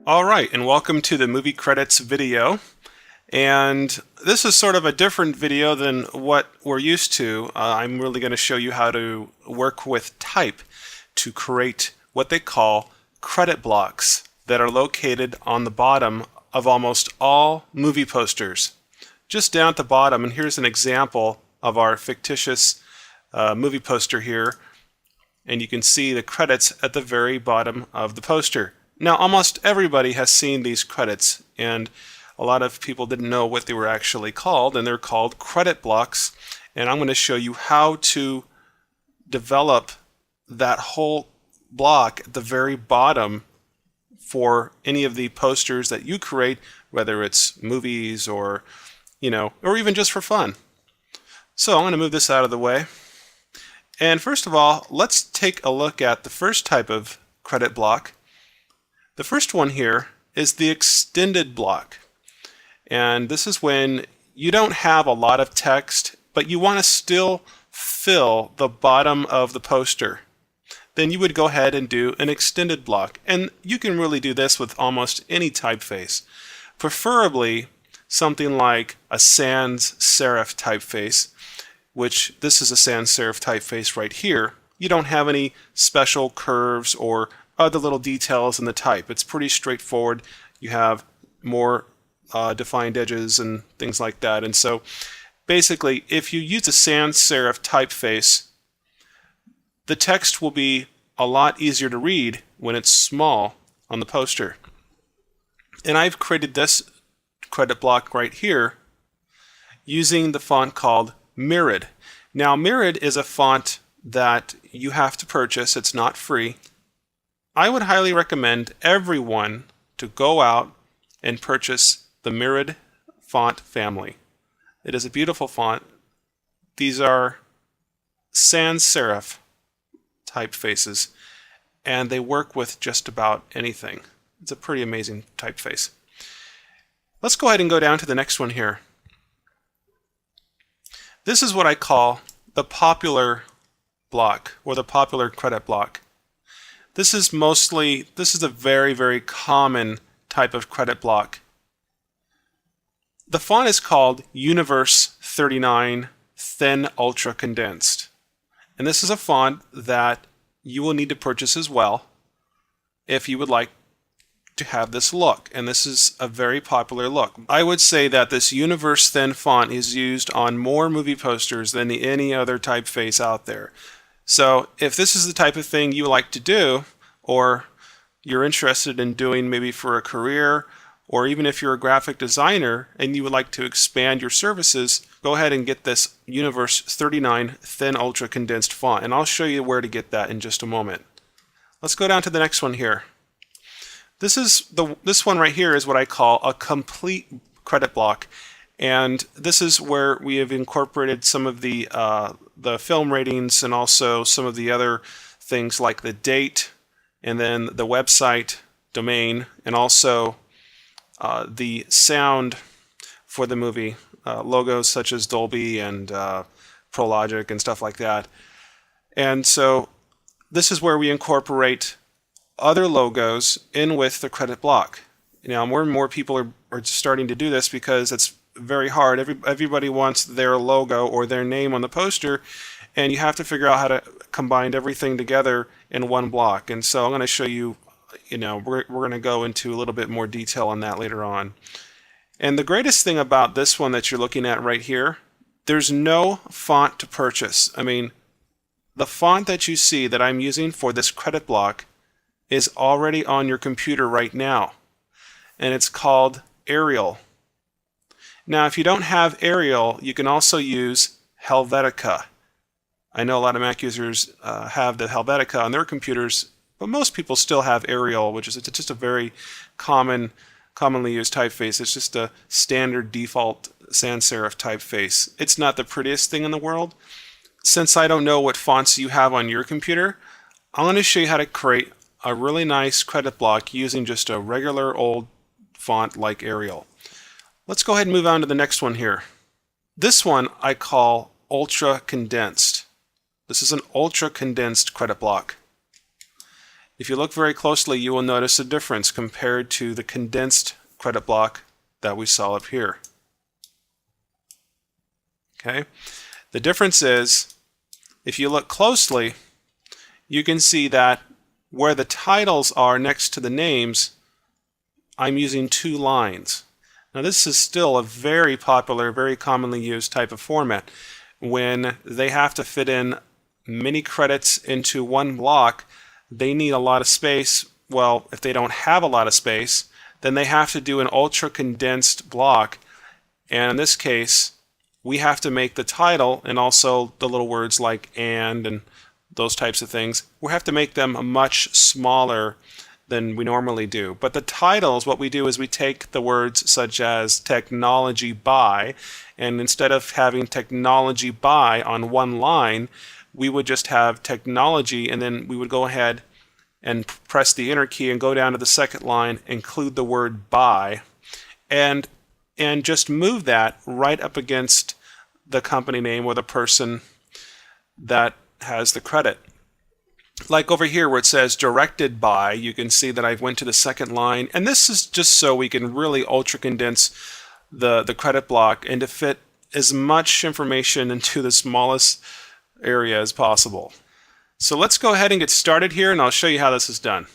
Alright, and welcome to the movie credits video. And this is sort of a different video than what we're used to. I'm really going to show you how to work with type to create what they call credit blocks that are located on the bottom of almost all movie posters. Just down at the bottom, and here's an example of our fictitious movie poster here. And you can see the credits at the very bottom of the poster. Now, almost everybody has seen these credits, and a lot of people didn't know what they were actually called, and they're called credit blocks. And I'm going to show you how to develop that whole block at the very bottom for any of the posters that you create, whether it's movies or, or even just for fun. So I'm going to move this out of the way. And first of all, let's take a look at the first type of credit block. The first one here is the extended block. And this is when you don't have a lot of text, but you want to still fill the bottom of the poster. Then you would go ahead and do an extended block. And you can really do this with almost any typeface. Preferably something like a sans serif typeface, which this is a sans serif typeface right here. You don't have any special curves or other little details in the type. It's pretty straightforward. You have more defined edges and things like that. And so basically, if you use a sans serif typeface, the text will be a lot easier to read when it's small on the poster. And I've created this credit block right here using the font called Mirrored. Now, Mirrored is a font that you have to purchase. It's not free. I would highly recommend everyone to go out and purchase the Mirrored font family. It is a beautiful font. These are sans serif typefaces, and they work with just about anything. It's a pretty amazing typeface. Let's go ahead and go down to the next one here. This is what I call the popular block, or the popular credit block. This is a very, very common type of credit block. The font is called Universe 39 Thin Ultra Condensed. And this is a font that you will need to purchase as well if you would like to have this look. And this is a very popular look. I would say that this Universe Thin font is used on more movie posters than any other typeface out there. So if this is the type of thing you like to do, or you're interested in doing maybe for a career, or even if you're a graphic designer and you would like to expand your services, go ahead and get this Universe 39 Thin Ultra Condensed font. And I'll show you where to get that in just a moment. Let's go down to the next one here. This one right here is what I call a complete credit block. And this is where we have incorporated some of the film ratings and also some of the other things like the date and then the website domain and also the sound for the movie, logos such as Dolby and ProLogic and stuff like that. And so this is where we incorporate other logos in with the credit block. Now, more and more people are starting to do this because it's very hard. Everybody wants their logo or their name on the poster, and you have to figure out how to combine everything together in one block. And so I'm going to show you, we're going to go into a little bit more detail on that later on. And the greatest thing about this one that you're looking at right here, there's no font to purchase. I mean, the font that you see that I'm using for this credit block is already on your computer right now, and it's called Arial. Now, if you don't have Arial, you can also use Helvetica. I know a lot of Mac users have the Helvetica on their computers, but most people still have Arial, which is just a very commonly used typeface. It's just a standard default sans serif typeface. It's not the prettiest thing in the world. Since I don't know what fonts you have on your computer, I'm going to show you how to create a really nice credit block using just a regular old font like Arial. Let's go ahead and move on to the next one here. This one I call Ultra Condensed. This is an ultra condensed credit block. If you look very closely, you will notice a difference compared to the condensed credit block that we saw up here. Okay? The difference is, if you look closely, you can see that where the titles are next to the names, I'm using 2 lines. Now this is still a very popular, very commonly used type of format. When they have to fit in many credits into one block, they need a lot of space. Well, if they don't have a lot of space, then they have to do an ultra condensed block. And in this case, we have to make the title and also the little words like and those types of things, we have to make them much smaller than we normally do. But the titles, what we do is we take the words such as technology by, and instead of having technology by on one line, we would just have technology, and then we would go ahead and press the enter key and go down to the second line, include the word by, and just move that right up against the company name or the person that has the credit. Like over here where it says directed by, you can see that I went to the second line, and this is just so we can really ultra condense the credit block and to fit as much information into the smallest area as possible. So let's go ahead and get started here, and I'll show you how this is done.